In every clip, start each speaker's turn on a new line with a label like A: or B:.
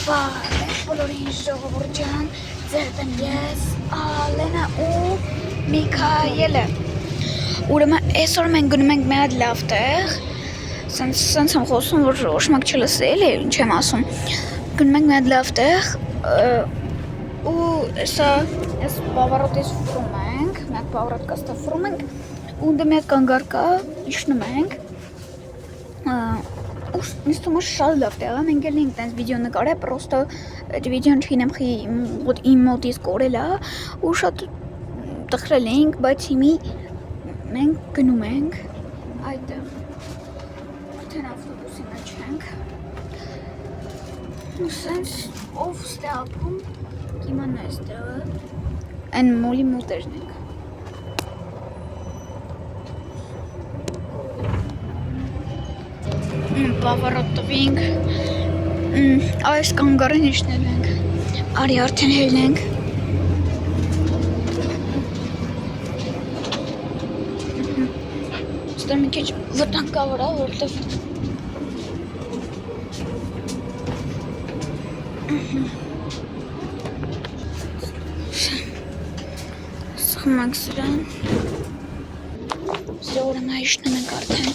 A: բոլորին ժողովուրդ ջան, ձեր դեմ ես Ալենա ու Միքայելը։ Ուրեմն այսօր մենք գնում ենք մի հատ լավ տեղ, սենց եմ խոսում, որ ոչ մեկ չլսել է, ինչ եմ ասում։ Գնում ենք մի հատ լավ տեղ ու սա այս բավարոտից ֆրում ենք, մի հատ բավարոտ կաստա ֆրում ենք, ու դե մի հատ կանգար կա, իջնում ենք։ Ինձ թվում է շատ լավ տեղ է, մենք էլ ենք տենց վիդեո նկարել, պրոստը այդ վիդեոն չգիտեմ իմ մոտից կորել է ու շատ տխրել ենք, բայց հիմի մենք գնում ենք այդ արդեն ավտոբուսի մեջ ենք ու սենց ով ստե ապրում կիմանա այս տեղը այն մոլի մոտերն ենք բավարոտ տվինք, այս կանգարը նիշնել ենք, արի արդեն հելնենք, ստեղ մի քիչ վտանգավոր է, որտև սխում ենք սրան, ուրեմն այշնում ենք արդեն,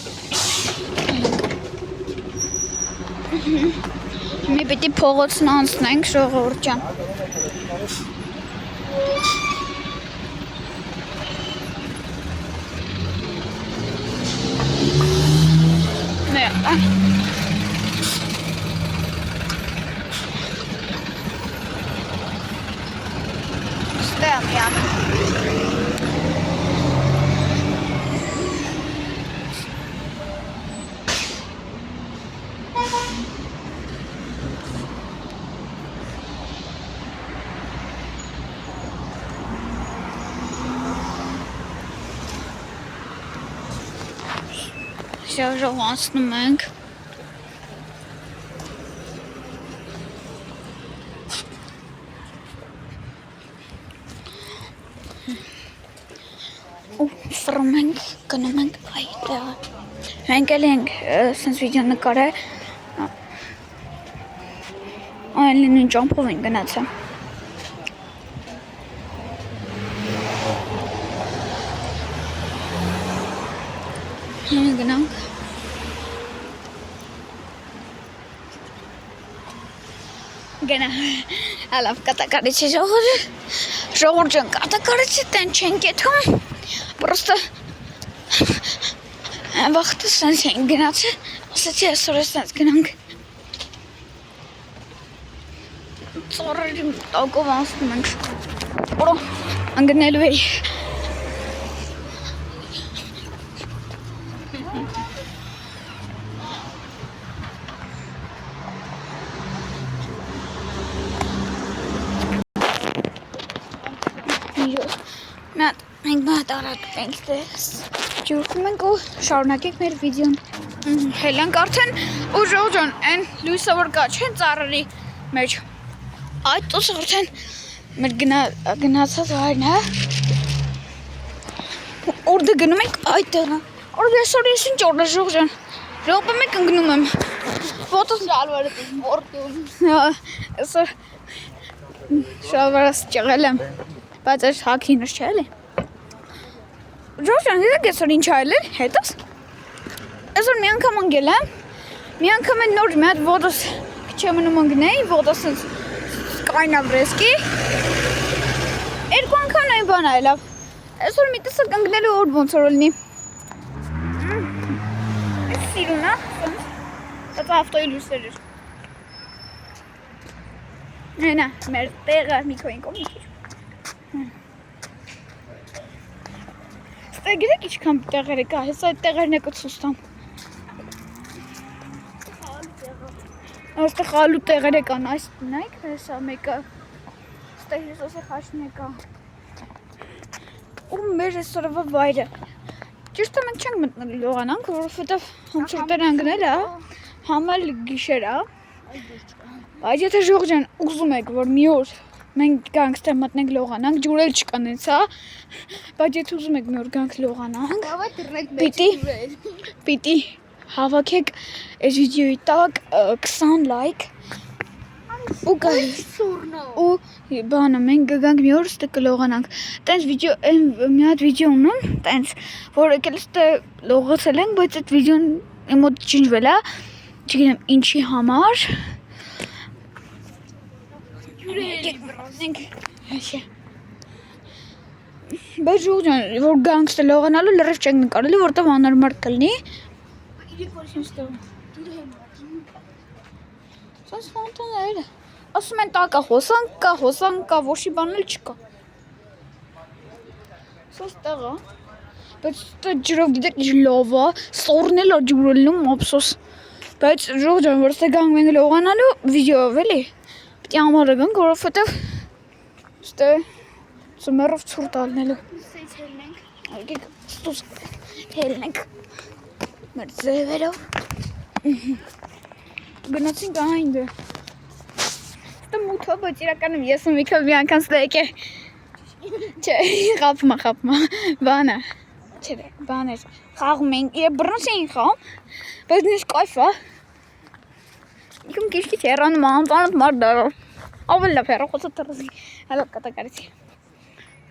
A: Մի պիտի փողոցն անցնենք, ժողովուրդ ջան։ Ստեղ միանում։ Շարժով անցնում ենք ու ֆրում ենք, գնում ենք այդ տեղը մենք էլ ենք սենց վիդեո նկարել այն լինին ճամփով ենք գնացել գնանք Գնա, հալավ կատակարիչ է ժողոր ջան կատակարիչ է տեն չենք եթում, պրոստը վաղթը սենց ենք գնացել, ասեցի այսօր է սենց գնանք ծորերի տակով անցնում ենք, որո անգնելու էի Մենք մատ արատ ենք դես ջուրքում ենք ու շարունակենք մեր վիդեոն հելանք արդեն ու ժողջան են լույսը որ կա չեն ծարերի մեջ այդ տոս արդեն մեր գնացած վայրն է օրդը գնում ենք այդ տեղը օրդ այսօր ես ինչ օրդ է ժողջան ժողբը մեկ ընգնում եմ ոտոս շալվարը որտում այսօր շալվարս ճեղել եմ բայց այս հակինս չէ էլի Ժողջան, դիտեք այսօր ինչ այլ էր, հետս այսօր մի անգամ ընգել եմ մի անգամ են նոր մի հատ ոտոս քիչ մնում ընգնեի, ոտոս կայնա վրեսկի երկու անգամ նույն բան այլավ այսօր մի տեսակ ընգնելու օր ոնց որ լինի այս սիրուն է, դա ավտոյի լույսեր էր Նենա, մեր տեղը մի քոյին կոմ մի քիչ Ստե գիրեք իչքան տեղեր է կա, հեսա այդ տեղերն է կցուս տամ Աստեղ խալու տեղեր է կան, այս նայք հեսա մեկը Ստեղ հեսոս է խաշն է կա Ու մեր այսօրվա վայրը Ճիշտ է մենք չենք մտնել լողանանք, որովհետև համցուրտեր անգնել է, համալ գիշեր է Բայց եթե ժողջան ուզում եք, որ մի օր մենք գանք ստեղ մտնենք լողանանք, ջուրել չկանեց, բայց եթե ուզում եք մի օր գանք լողանանք, պիտի հավաքեք այս վիդեոյի տակ 20 լայք, ու ու բանը մենք գանք մի օր ստե կլողանանք տենց վիդեո մի հատ վիդեո ունեմ տենց որ եկել ստե լողացել ենք բայց այդ վիդեոն իմ մոտ ջնջվել է չգիտեմ ինչի համար բայց ժողջան որ գանք ստե լողանալու լրիվ չենք նկարելի որտեվ անարմար կլինի Սանց ֆանտաներ ասում են տակա հոսանք կա ոչի բան էլ չկա Սանց տեղա բայց ջրով գիտեք ինչ լավ է սորն էլ ջուրը լինում ափսոս բայց ժողջան որ ստե գանք մենք լողանալու վիդեով էլի պետք է ամառը գանք որովհետև ստե ծմերով ցուրտ ալնելու եկեք ստուս հելնենք մեր ձևերով գնացինք այնտեղ Ստե մութը բայց իրականում ես ու Միքը մի անգամ ստե եկե Չէ խափմա բանա Չէ բաներ խաղում ենք եւ բռնոց էին խաղում բայց նես կայֆ է Իքում քիչ հեռանում անտանդ մար դարով Ավել լավ հեռախոսը տրզի հալա կտակարեցի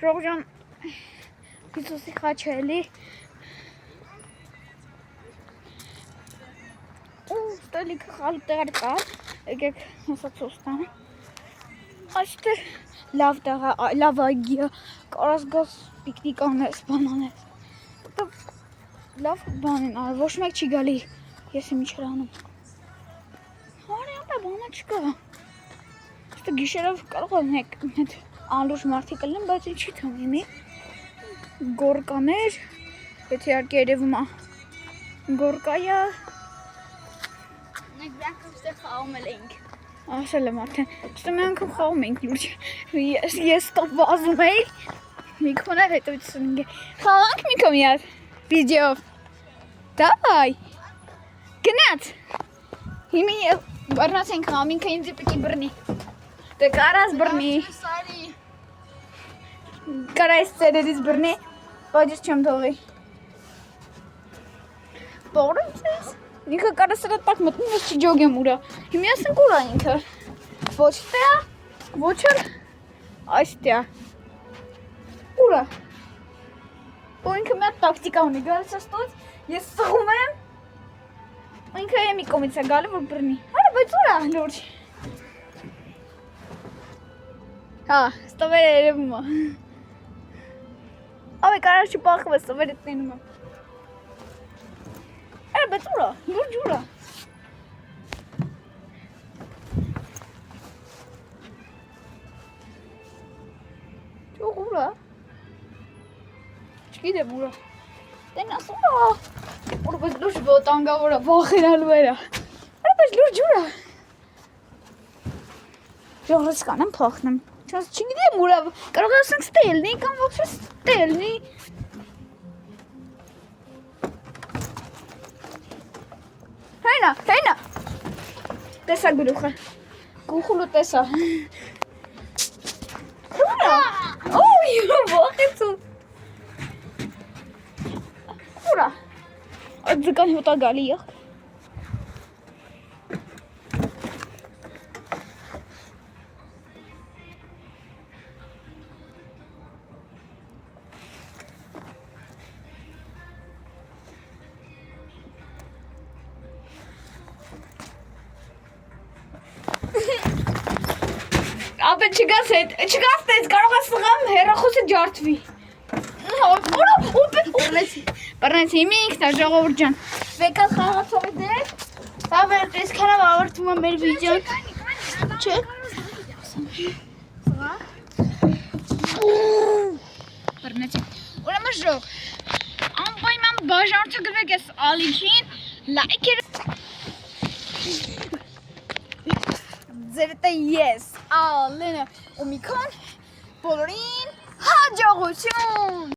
A: Ժողջան Հիսուսի խաչը էլի Ստելիքը խալ տեղեր կա եկեք հոսած ոստան Այստեղ լավ տեղը լավ այգիը կարաս գաս պիկնիկ անես բան անես լավ բան են ոչ մեկ չի գալի ես եմ ինչ անում Հարյապա բանը չկա Ստե գիշերով կարող ենք հետ անլուրջ մարդիկ լինեն բայց ինչի թողնի գորկաներ եթե իհարկե երևում է գորկայա Մենք անգամ ստե խաղում ենք Ասել եմ արդեն Ստե մենք անգամ խաղում ենք լուրջ Ես ստով վազում էի Միքոն էր հետևություն ինգե Խաղանք Միքո մի հատ վիդեով Դայ Գնաց Հիմի բռնած ենք խաղում ինքը ինձ պիտի բռնի Դե կարաս բռնի Կարայս ծերերից բռնի Բայց ես չեմ թողի Բորից ես Ինքը կարաս սրա տակ մտնում ես չջոգեմ ուրա Հիմի ասենք ուրա ինքը Ոչ տեա Ոչ էլ Այս տեա Ուրա Ու ինքը մի հատ տակտիկա ունի գալիս աստոց Ես սղում եմ Ու ինքը մի կոմից է գալի որ բռնի Արա բայց ուրա լուրջ Հա ստովեր երևում է Ավե կարար չպախվը ստովեր էտ նենում է Արա բայց ուրա լուրջ ուրա Չող ուրա Չգիտեմ ուրա Տենաս ուրա Ուրա բայց լուրջ վոտանգավոր է վախենալու էրա Արա բայց լուրջ ուրա Ժողրս կանեմ փախնեմ Չգիտեմ ուրա կարող ասենք ստելնի կամ ոբշե ստելնի Հենա Տեսա գլուխը Գուխուլու տեսա Ուրա Ոյ վախեցու Ուրա Այդ ձկան հոտա գալի եղ Ապե չգաս տես, կարող է սղամ հեռախոսը ջարդվի Բռնեց հիմի ինքն է ժողովուրդ ջան Վեկալ խաղացողի դեր Բավեր տեսքանով ավարտում է մեր վիդեոն Չէ Բռնեց Ուրեմն ժող Անպայման բաժանորդագրվեք ես ալիքին Լայքեր Ձեր տե ես Ալենը ու Միքոն բոլորին հաջողություն